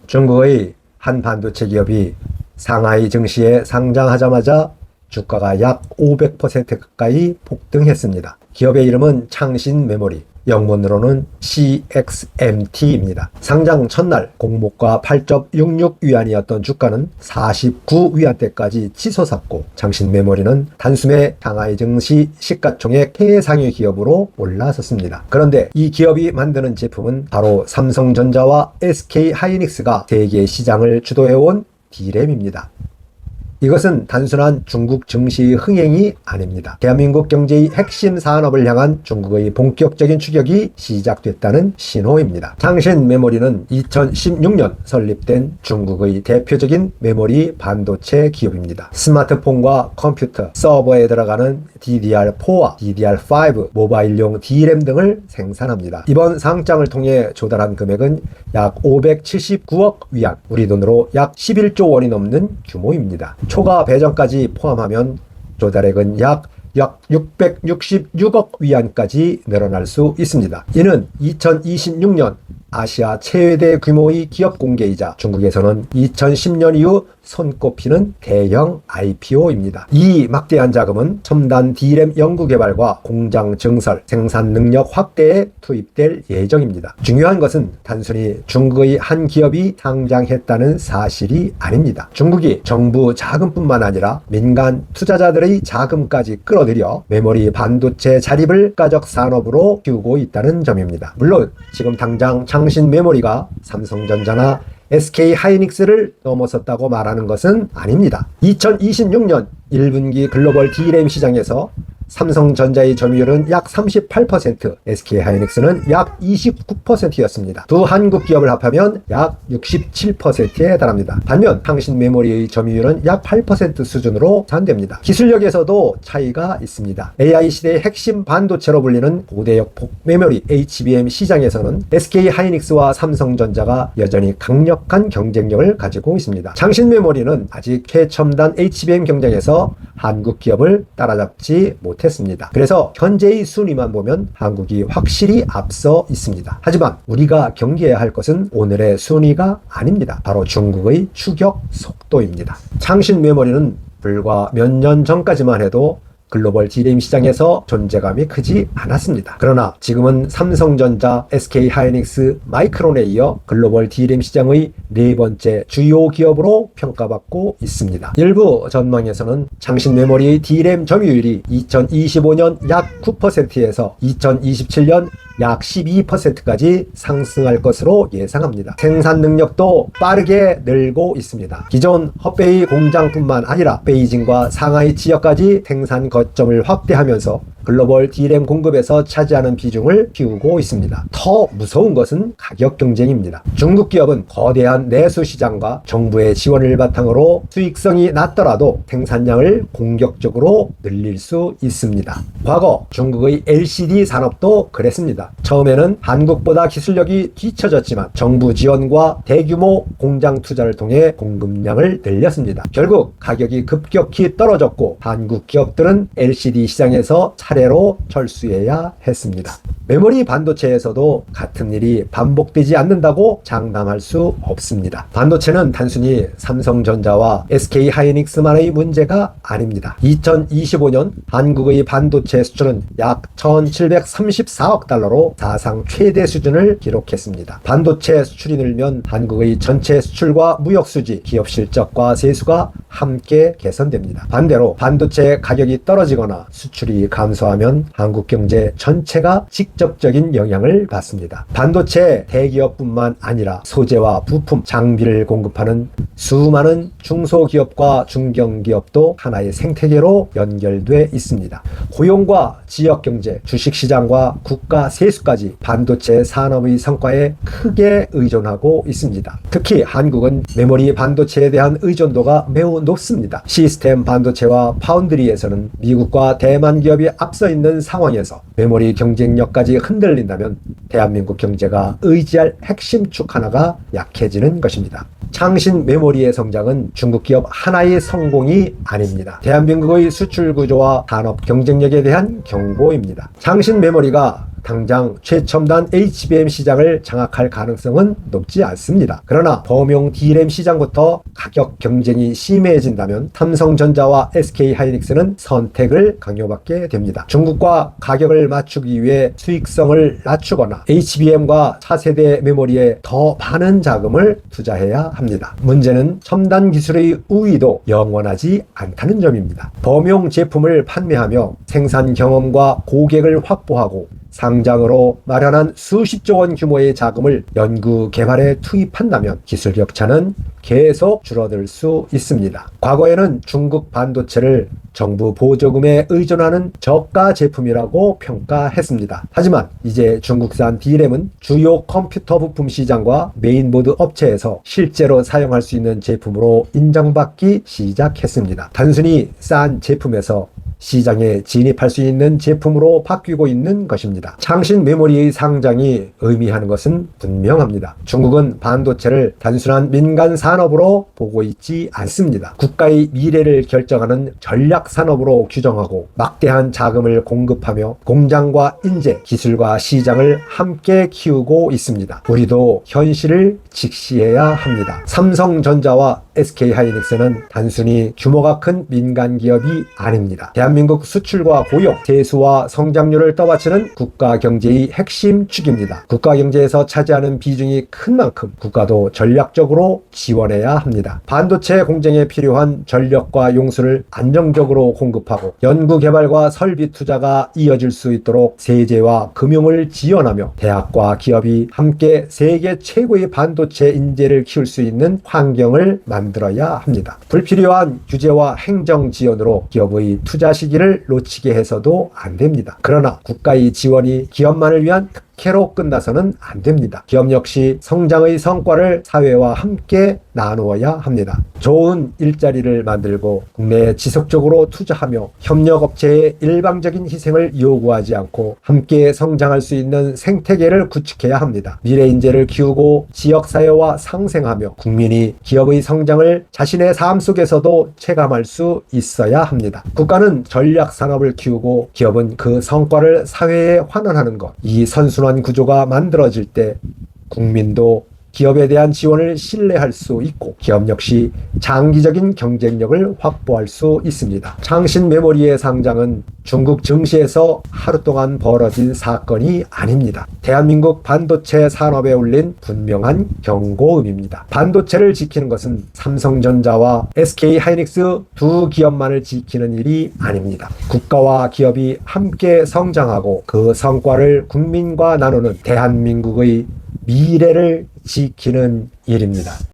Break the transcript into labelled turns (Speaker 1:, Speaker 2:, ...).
Speaker 1: 중국의 한 반도체 기업이 상하이 증시에 상장하자마자 주가가 약 500% 가까이 폭등했습니다. 기업의 이름은 창신메모리, 영문으로는 CXMT입니다. 상장 첫날 공모가 8.66위안이었던 주가는 49위안대까지 치솟았고, 창신메모리는 단숨에 상하이 증시 시가총액 최상위 기업으로 올라섰습니다. 그런데 이 기업이 만드는 제품은 바로 삼성전자와 SK하이닉스가 세계 시장을 주도해온 D램입니다. 이것은 단순한 중국 증시의 흥행이 아닙니다. 대한민국 경제의 핵심 산업을 향한 중국의 본격적인 추격이 시작됐다는 신호입니다. 창신메모리는 2016년 설립된 중국의 대표적인 메모리 반도체 기업입니다. 스마트폰과 컴퓨터, 서버에 들어가는 DDR4와 DDR5, 모바일용 D램 등을 생산합니다. 이번 상장을 통해 조달한 금액은 약 579억 위안, 우리 돈으로 약 11조 원이 넘는 규모입니다. 초과 배정까지 포함하면 조달액은 약 666억 위안까지 늘어날 수 있습니다. 이는 2026년 아시아 최대 규모의 기업 공개이자 중국에서는 2010년 이후 손꼽히는 대형 IPO입니다. 이 막대한 자금은 첨단 D램 연구개발과 공장 증설, 생산 능력 확대에 투입될 예정입니다. 중요한 것은 단순히 중국의 한 기업이 상장했다는 사실이 아닙니다. 중국이 정부 자금뿐만 아니라 민간 투자자들의 자금까지 끌어들여 메모리 반도체 자립을 국가적 산업으로 키우고 있다는 점입니다. 물론 지금 당장 창신메모리가 삼성전자나 SK하이닉스를 넘어섰다고 말하는 것은 아닙니다. 2026년 1분기 글로벌 D램 시장에서 삼성전자의 점유율은 약 38%, SK하이닉스는 약 29%였습니다. 두 한국 기업을 합하면 약 67%에 달합니다. 반면 창신메모리의 점유율은 약 8% 수준으로 산됩니다. 기술력에서도 차이가 있습니다. AI 시대의 핵심 반도체로 불리는 고대역폭 메모리 HBM 시장에서는 SK하이닉스와 삼성전자가 여전히 강력한 경쟁력을 가지고 있습니다. 창신메모리는 아직 최첨단 HBM 경쟁에서 한국 기업을 따라잡지 못했습니다. 그래서 현재의 순위만 보면 한국이 확실히 앞서 있습니다. 하지만 우리가 경계해야 할 것은 오늘의 순위가 아닙니다. 바로 중국의 추격 속도입니다. 창신메모리는 불과 몇 년 전까지만 해도 글로벌 D램 시장에서 존재감이 크지 않았습니다. 그러나 지금은 삼성전자, SK하이닉스, 마이크론에 이어 글로벌 D램 시장의 네 번째 주요 기업으로 평가받고 있습니다. 일부 전망에서는 창신메모리의 D램 점유율이 2025년 약 9%에서 2027년 약 12%까지 상승할 것으로 예상합니다. 생산 능력도 빠르게 늘고 있습니다. 기존 허베이 공장뿐만 아니라 베이징과 상하이 지역까지 생산 거점을 확대하면서 글로벌 D램 공급에서 차지하는 비중을 키우고 있습니다. 더 무서운 것은 가격 경쟁입니다. 중국 기업은 거대한 내수 시장과 정부의 지원을 바탕으로 수익성이 낮더라도 생산량을 공격적으로 늘릴 수 있습니다. 과거 중국의 LCD 산업도 그랬습니다. 처음에는 한국보다 기술력이 뒤처졌지만 정부 지원과 대규모 공장 투자를 통해 공급량을 늘렸습니다. 결국 가격이 급격히 떨어졌고 한국 기업들은 LCD 시장에서 차례로 철수해야 했습니다. 메모리 반도체에서도 같은 일이 반복되지 않는다고 장담할 수 없습니다. 반도체는 단순히 삼성전자와 SK하이닉스만의 문제가 아닙니다. 2025년 한국의 반도체 수출은 약 1,734억 달러로 사상 최대 수준을 기록했습니다. 반도체 수출이 늘면 한국의 전체 수출과 무역 수지, 기업 실적과 세수가 함께 개선됩니다. 반대로 반도체 가격이 떨어지거나 수출이 감소하면 한국 경제 전체가 직접적인 영향을 받습니다. 반도체 대기업뿐만 아니라 소재와 부품, 장비를 공급하는 수많은 중소기업과 중견기업도 하나의 생태계로 연결돼 있습니다. 고용과 지역경제, 주식시장과 국가 세수까지 반도체 산업의 성과에 크게 의존하고 있습니다. 특히 한국은 메모리 반도체에 대한 의존도가 매우 높습니다. 시스템 반도체와 파운드리에서는 미국과 대만 기업이 앞서 있는 상황에서 메모리 경쟁력까지 흔들린다면 대한민국 경제가 의지할 핵심 축 하나가 약해지는 것입니다. 창신 메모리의 성장은 중국 기업 하나의 성공이 아닙니다. 대한민국의 수출 구조와 산업 경쟁력에 대한 경고입니다. 창신 메모리가 당장 최첨단 HBM 시장을 장악할 가능성은 높지 않습니다. 그러나 범용 D램 시장부터 가격 경쟁이 심해진다면 삼성전자와 SK하이닉스는 선택을 강요받게 됩니다. 중국과 가격을 맞추기 위해 수익성을 낮추거나 HBM과 차세대 메모리에 더 많은 자금을 투자해야 합니다. 문제는 첨단 기술의 우위도 영원하지 않다는 점입니다. 범용 제품을 판매하며 생산 경험과 고객을 확보하고 상장으로 마련한 수십조 원 규모의 자금을 연구 개발에 투입한다면 기술 격차는 계속 줄어들 수 있습니다. 과거에는 중국 반도체를 정부 보조금에 의존하는 저가 제품이라고 평가했습니다. 하지만 이제 중국산 D램은 주요 컴퓨터 부품 시장과 메인보드 업체에서 실제로 사용할 수 있는 제품으로 인정받기 시작했습니다. 단순히 싼 제품에서 시장에 진입할 수 있는 제품으로 바뀌고 있는 것입니다. 창신 메모리의 상장이 의미하는 것은 분명합니다. 중국은 반도체를 단순한 민간 산업으로 보고 있지 않습니다. 국가의 미래를 결정하는 전략 산업으로 규정하고 막대한 자금을 공급하며 공장과 인재, 기술과 시장을 함께 키우고 있습니다. 우리도 현실을 직시해야 합니다. 삼성전자와 SK하이닉스는 단순히 규모가 큰 민간 기업이 아닙니다. 대한민국 수출과 고용, 세수와 성장률을 떠받치는 국가 경제의 핵심 축입니다. 국가 경제에서 차지하는 비중이 큰 만큼 국가도 전략적으로 지원해야 합니다. 반도체 공정에 필요한 전력과 용수를 안정적으로 공급하고 연구개발과 설비 투자가 이어질 수 있도록 세제와 금융을 지원하며 대학과 기업이 함께 세계 최고의 반도체 인재를 키울 수 있는 환경을 만들어야 합니다. 불필요한 규제와 행정 지원으로 기업의 투자 시기를 놓치게 해서도 안 됩니다. 그러나 국가의 지원이 기업만을 위한 특혜로 끝나서는 안 됩니다. 기업 역시 성장의 성과를 사회와 함께 나누어야 합니다. 좋은 일자리를 만들고 국내에 지속적으로 투자하며 협력업체의 일방적인 희생을 요구하지 않고 함께 성장할 수 있는 생태계를 구축해야 합니다. 미래 인재를 키우고 지역사회와 상생하며 국민이 기업의 성장을 자신의 삶 속에서도 체감할 수 있어야 합니다. 국가는 전략산업을 키우고 기업은 그 성과를 사회에 환원하는 것, 이 선순환 구조가 만들어질 때 국민도 기업에 대한 지원을 신뢰할 수 있고 기업 역시 장기적인 경쟁력을 확보할 수 있습니다. 창신 메모리의 상장은 중국 증시에서 하루 동안 벌어진 사건이 아닙니다. 대한민국 반도체 산업에 울린 분명한 경고음입니다. 반도체를 지키는 것은 삼성전자와 SK하이닉스 두 기업만을 지키는 일이 아닙니다. 국가와 기업이 함께 성장하고 그 성과를 국민과 나누는 대한민국의 미래를 지키는 일입니다.